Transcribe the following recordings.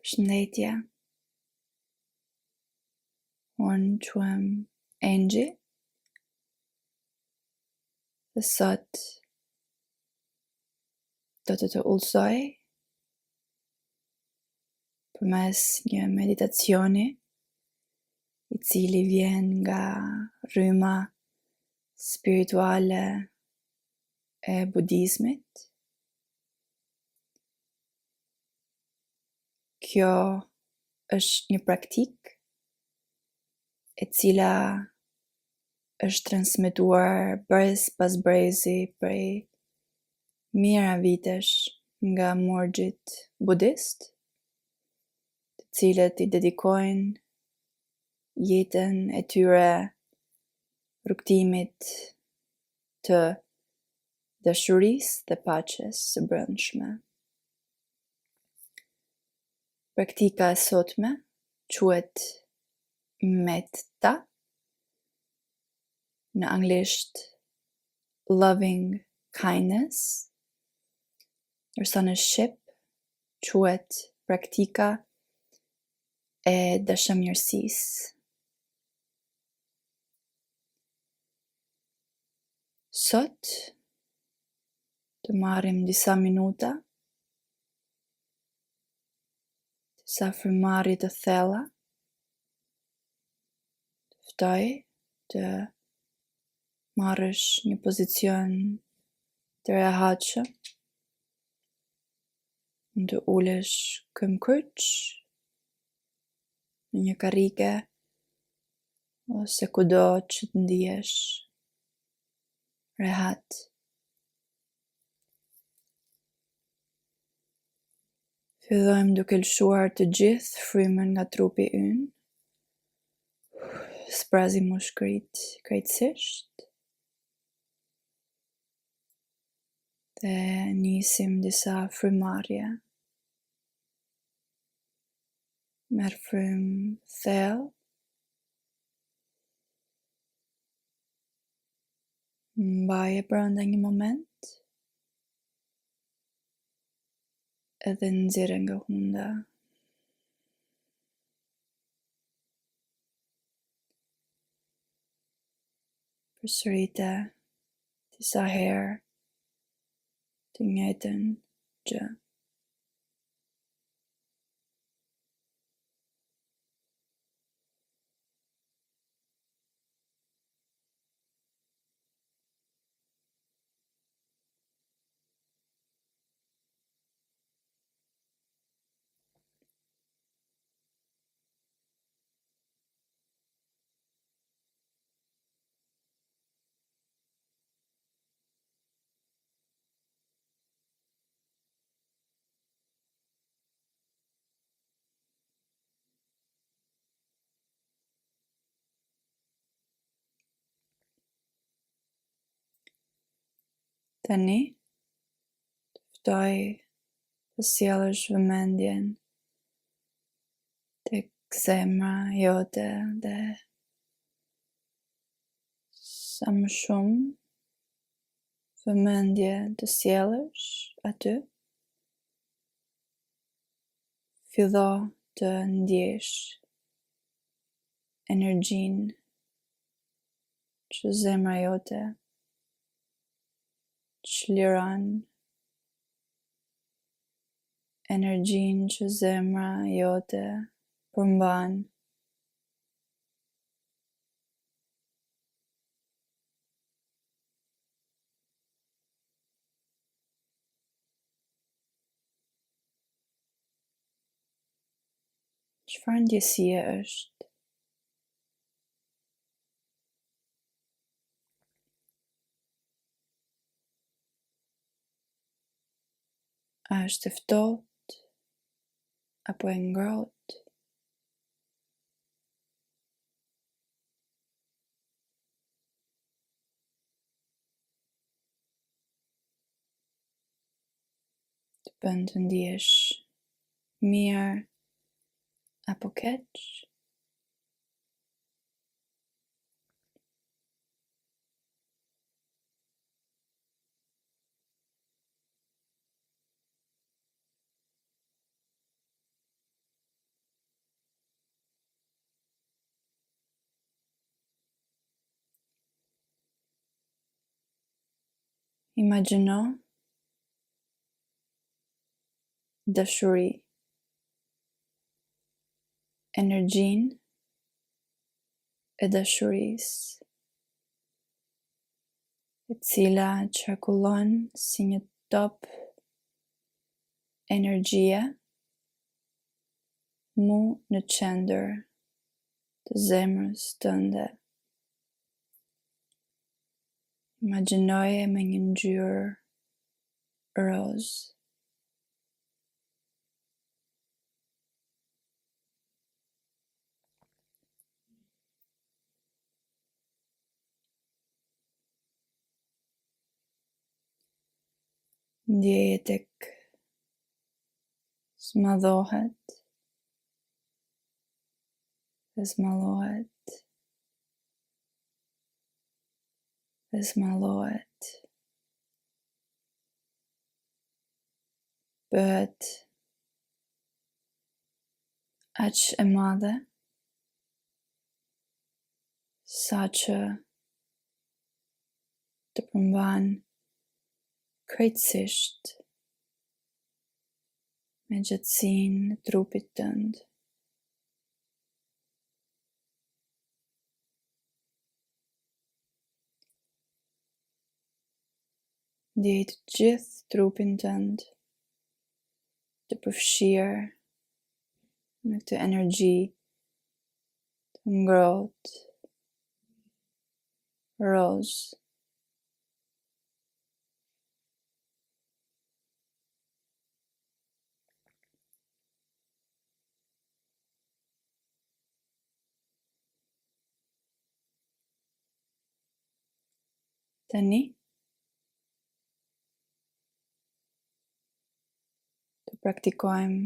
Përshëndetje, unë quhem Angji dhe sot do të udhëzoj përmes një meditacioni I cili vjen nga rryma spirituale e budizmit. Kjo është një praktikë e cila është transmetuar brez pas brezi prej mijëra vitesh nga morxhit budist, të cilët I dedikojnë jetën e tyre rrugtimit të dashurisë dhe paqes së brendshme. Praktika e sotme quhet metta, në anglisht loving kindness, ndërsa në shqip quhet praktika e dashamirësisë. Sot të marrim disa minuta, disa frymëmarrje të thella. Të ftoj të marrësh një pozicion të rehatshëm, të ulesh këmbë kryq në një karrige ose kudo që të ndihesh rehat. Fillojmë duke lëshuar të gjithë frymën nga trupi ynë. Sprazim mushkërit krejtësisht. Dhe nisim disa frymëmarrje. Merr frymë thellë. Mbaje brenda një moment. Edhe nxjerrë nga hunda. Përsërite disa herë të njëjtën gjë. Tani, të ftoj të sjellësh vëmendjen tek zemra jote dhe sa më shumë vëmendje të sjellësh aty, fillo të ndjesh energjinë që zemra jote çliron, energjinë që zemra jote përmban. Çfarë ndjesie është? A është e ftohtë apo e ngrohtë? Të bën të ndihesh mirë apo keq? Imagjino dashuri, energjinë e dashurisë, e cila qarkullon si një top energjie mu në qendër të zemrës tënde. Imagjinoje me një ngjyrë roz. Ndjeje tek zmadhohet dhe zmadhohet dhe zmadhohet. Bëhet aq e madhe sa që të përmban krejtësisht me gjatësinë e trupit tënd. Ndjej të gjithë trupin tënd të përfshirë në këtë energji të ngrohtë, roz. Tani të praktikojmë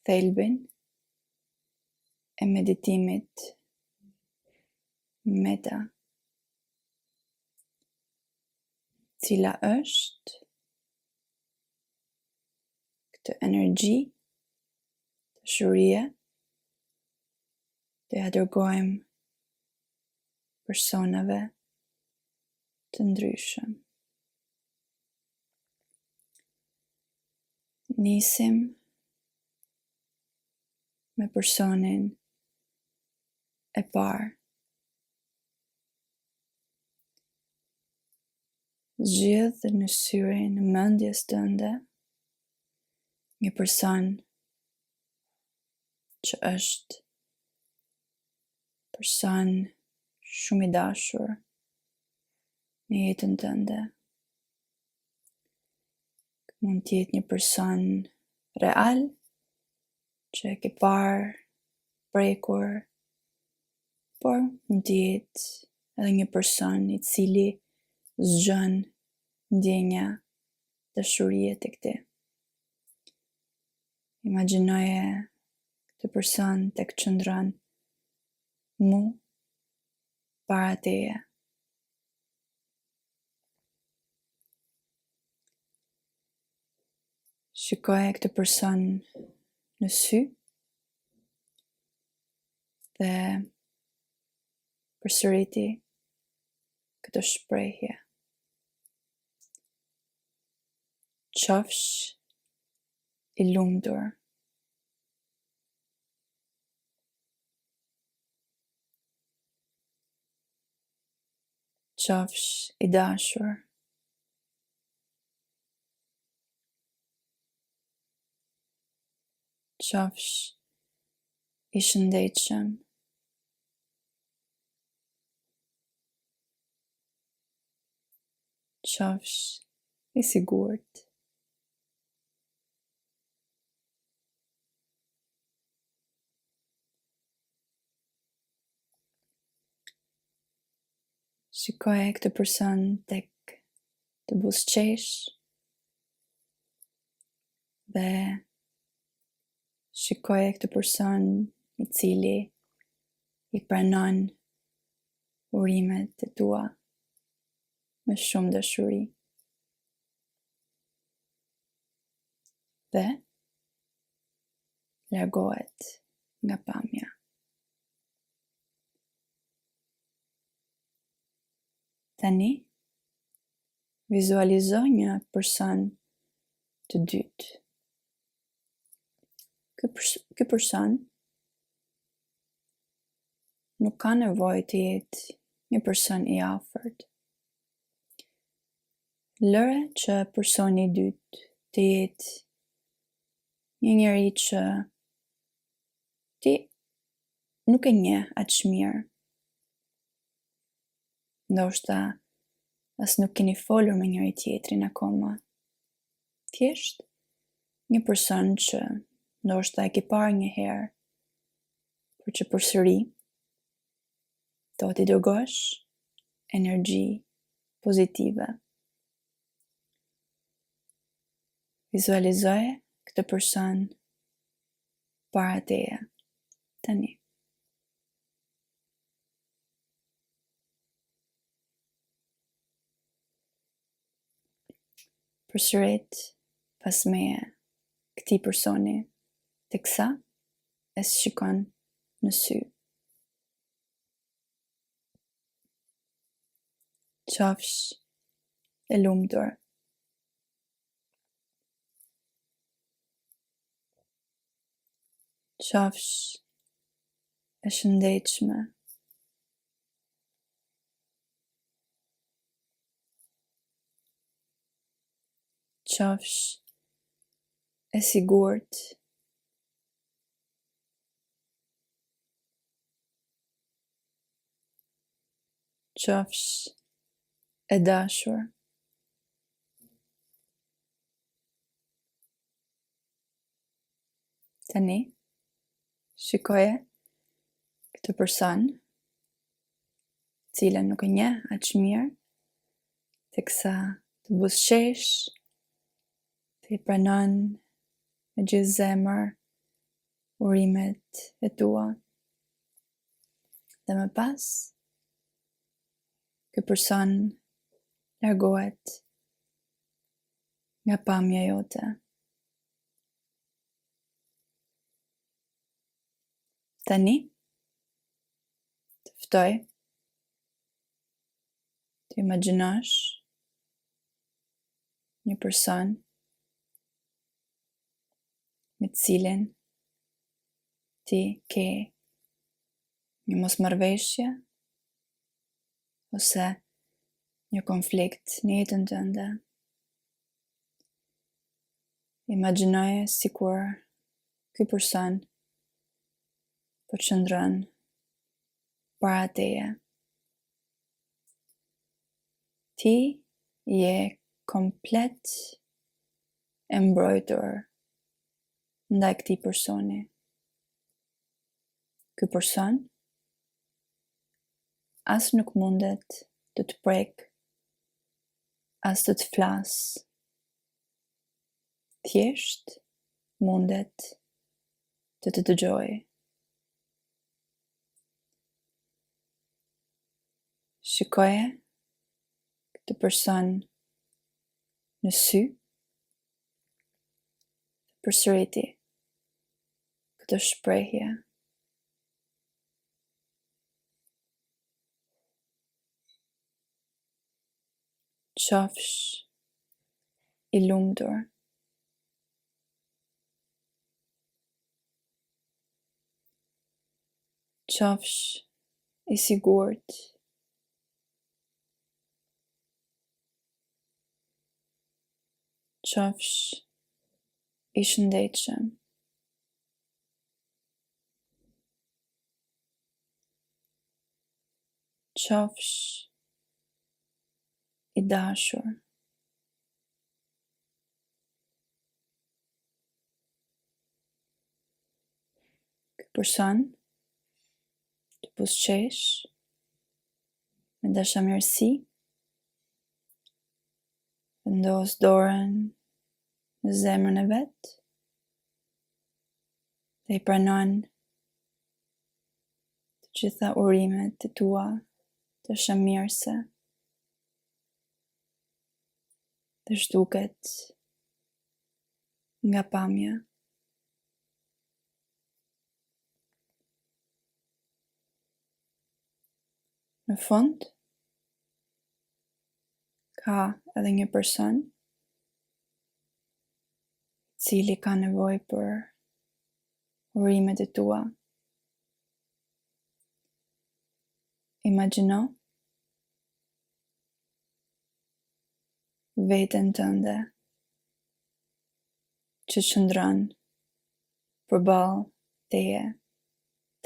thelbin e meditimit meta, cila është këtë energji, dashurie, të ja dërgojmë personave të ndryshëm. Nisim me personin e parë. Zgjidh në syrin e mendjes tënde një person që është person shumë i dashur në jetën tënde. Mund të jetë një person real që e ke parë, prekur, por mund të jetë edhe një person i cili zgjon ndjenja dashurie tek ti. Imagjinoje këtë person tek qëndron mu para teje. Shikoje këtë person në sy dhe përsëriti këtë shprehje. Qofsh i lumtur. Qofsh i dashur. Qofsh i shëndetshëm. Qofsh i sigurt. Shikoje këtë person tek të buzëqesh dhe shikoje këtë person i cili i pranon urimet e tua me shumë dashuri. Dhe largohet nga pamja. Tani Vizualizo një person të dytë. Ky person nuk ka nevojë të jetë një person i afërt. Lëre që personi i dytë të jetë një njeri që ti nuk e njeh aq mirë. Ndoshta as nuk keni folur me njëri tjetrin akoma. Thjesht një person që ndoshta e ke parë një herë, por që përsëri do t'i dërgosh energji pozitive. Vizualizoje këtë person para teje, tani. Përsërit pas meje këtij personi, teksa e shikon në sy. Qofsh e lumtur. Qofsh e shëndetshme. Qofsh e sigurt. Qofsh e dashur. Tani, shikoje këtë person, cilën nuk e njeh aq mirë, teksa të buzëqesh, të i pranon me gjithë zemër urimet e tua. Dhe më pas, ky person largohet nga pamja jote. Tani, të ftoj të imagjinosh një person me cilin ti ke një mosmarrëveshje ose një konflikt në jetën tënde. Imagjinoje sikur ky person po qëndron para teje. Ti je komplet e mbrojtur ndaj këtij personi. Ky person as nuk mundet të të prek, as të të flas. Thjesht mundet të të dëgjoj. Shikoje këtë person në sy, përsëriti këtë shprehje. Qofsh i lumtur. Qofsh i sigurt. Qofsh i shëndetshëm. Qofsh i dashur. Ky person të buzëqesh me dashamirësi, vendos dorën në zemrën e vet dhe i pranon të gjitha urimet e tua dashamirëse dhe zhduket nga pamja. Në fund, ka ka edhe një person cili ka nevojë për urimet e tua. Imagjino veten tënde që qëndron përballë teje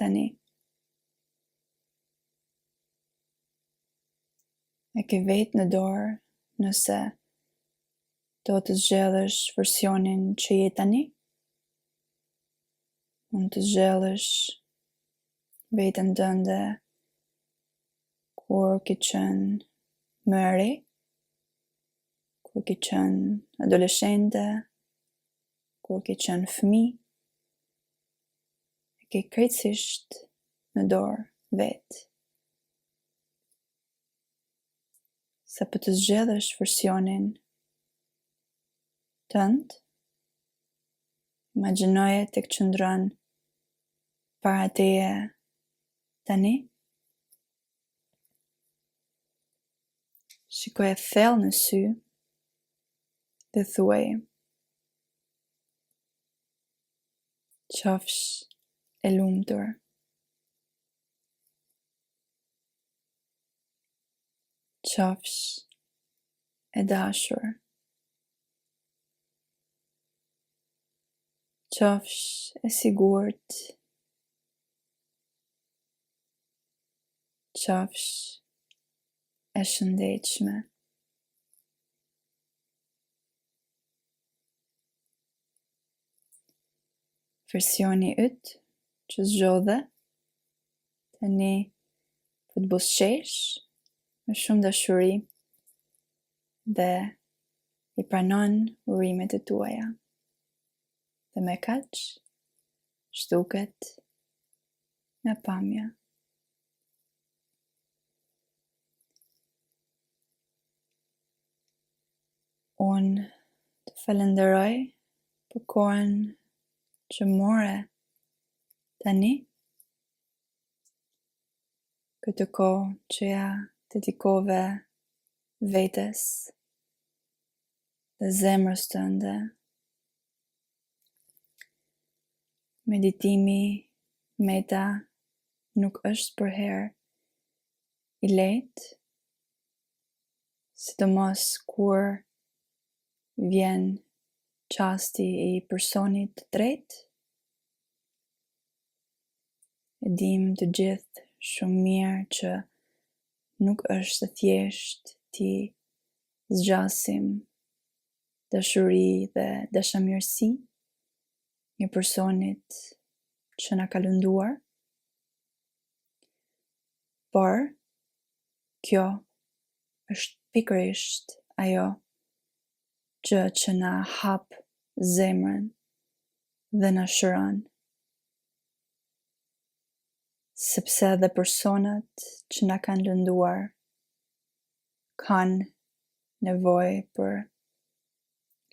tani. E ke vetë në dorë nëse do të zgjedhësh versionin që je tani. Mund të zgjedhësh veten tënde kur ke qenë më e re, kur ke qenë adoleshente, kur ke qenë fëmijë. E ke krejtësisht në dorë vetë. Sa për të zgjedhësh versionin tënd, imagjinoje tek qëndron para teje tani. Shikoje thellë në sy dhe thuaj: qofsh e lumtur. Qofsh e dashur. Qofsh e sigurt. Qofsh e shëndetshme. Versioni yt që zgjodhe tani po të buzëqesh me shumë dashuri dhe i pranon urimet e tuaja. Dhe me kaq shduket nga pamja. Unë të falenderoj për kohën që more tani, këtë kohë që ja dedikove vetes dhe zemrës tënde. Meditimi meta nuk është për herë i lehtë, sidomos kur vjen çasti i personit të tretë. E dim të gjithë shumë mirë që nuk është thjesht ti zgjasim dashuri dhe dashamirësi një personit që na ka lënduar, por kjo është pikërisht ajo gjë që na hap zemrën dhe na shëron. Sepse edhe personat që na kanë lënduar kanë nevojë për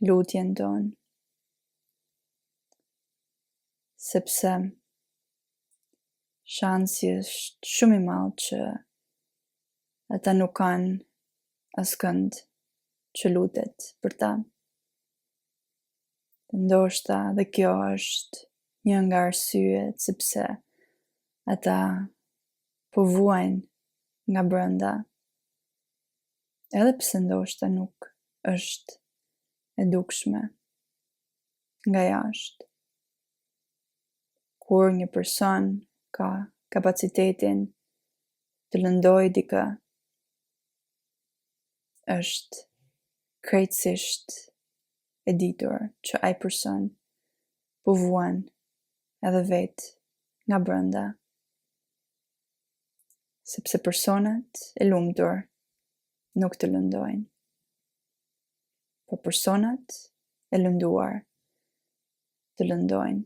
lutjen tonë. Sepse shansi është shumë i madh që ata nuk kanë askënd që lutet për ta. Ndoshta dhe kjo është një nga arsyet sepse ata po vuajnë nga brenda, edhe pse ndoshta nuk është e dukshme nga jashtë. Kur një person ka kapacitetin të lëndojë dikë, është krejtësisht e ditur që ai person po vuan edhe vetë nga brenda. Sepse personat e lumtur nuk të lëndojnë, por personat e lënduar të lëndojnë.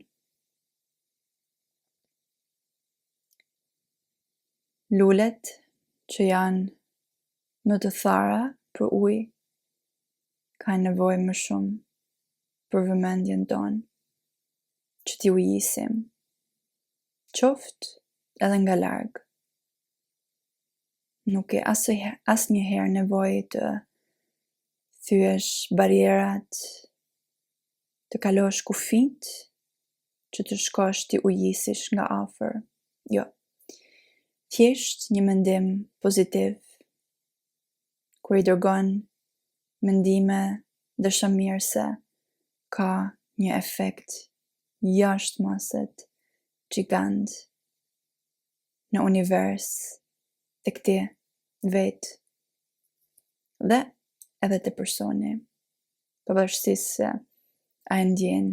Lulet që janë më të thara për ujë kanë nevojë më shumë për vëmendjen tonë, që t'i ujisim, qoftë edhe nga larg. Nuk e asnjëherë nevojë të thyesh barierat, të kalosh kufit, që të shkosh t'i ujisish nga afër. Jo, thjesht një mendim pozitiv, kur i dërgon mendime dëshamirëse, ka një efekt jashtëmaset gjigant në univers të këti vetë dhe edhe të personi, pavarësisht se a e ndjen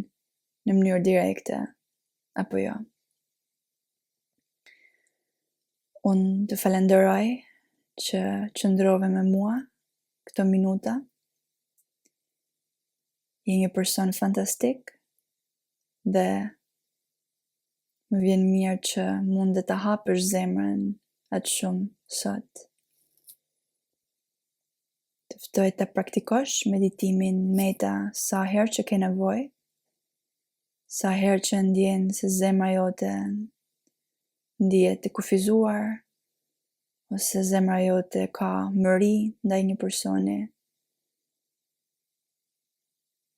në mënyrë direkte apo jo. Unë të falenderoj që qëndrove me mua këto minuta. Je një person fantastik dhe më vjen mirë që mund të ta hapësh zemrën atë shumë sot. Të ftoj të praktikosh meditimin meta sa herë që ke nevojë, sa herë që ndjen se zemra jote ndihet e kufizuar, ose zemra jote ka mëri ndaj një personi.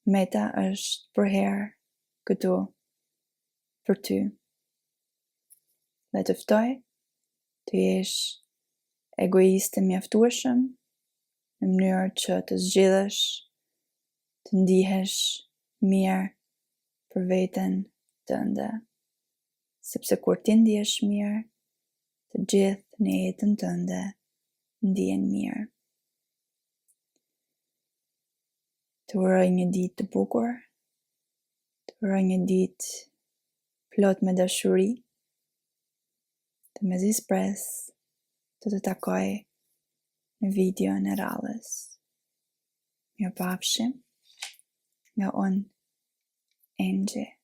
Meta është për herë këtu për ty. Dhe të ftoj të jesh egoist e mjaftueshëm në mënyrë që të zgjidhesh, të ndihesh mirë për veten tënde. Sepse kur ti ndihesh mirë, të gjithë në jetën tënde ndihen mirë. Të uroj një ditë të bukur, të uroj një ditë plot me dashuri, të mezi pres të takoj në videon e radhës. Mirëpafshim, nga unë, Angie.